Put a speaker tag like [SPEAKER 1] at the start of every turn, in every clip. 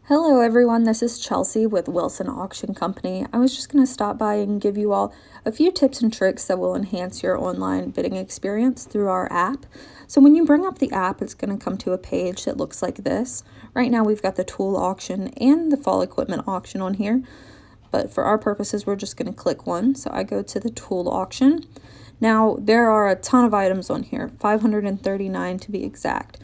[SPEAKER 1] Hello everyone, this is Chelsea with Wilson Auction Company. I was just going to stop by and give you all a few tips and tricks that will enhance your online bidding experience through our app. So when you bring up the app, it's going to come to a page that looks like this. Right now we've got the tool auction and the fall equipment auction on here, but for our purposes we're just going to click one. So I go to the tool auction. Now there are a ton of items on here, 539 to be exact.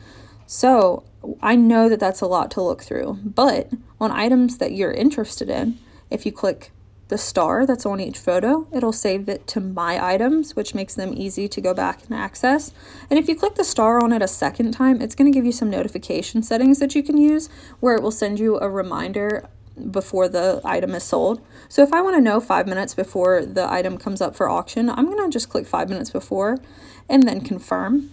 [SPEAKER 1] So I know that that's a lot to look through, but on items that you're interested in, if you click the star that's on each photo, it'll save it to My Items, which makes them easy to go back and access. And if you click the star on it a second time, it's going to give you some notification settings that you can use where it will send you a reminder before the item is sold. So if I want to know 5 minutes before the item comes up for auction, I'm going to just click 5 minutes before and then confirm.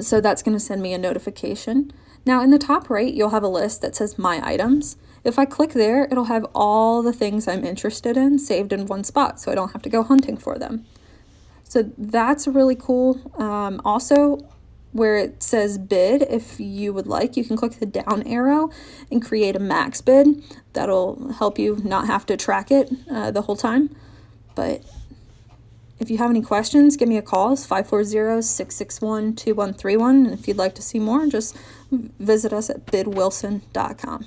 [SPEAKER 1] So that's going to send me a notification. Now in the top right, you'll have a list that says My Items. If I click there, it'll have all the things I'm interested in saved in one spot, so I don't have to go hunting for them. So that's really cool. Also, where it says bid, if you would like, you can click the down arrow and create a max bid. That'll help you not have to track it the whole time. But if you have any questions, give me a call. It's 540-661-2131. And if you'd like to see more, just visit us at bidwilson.com.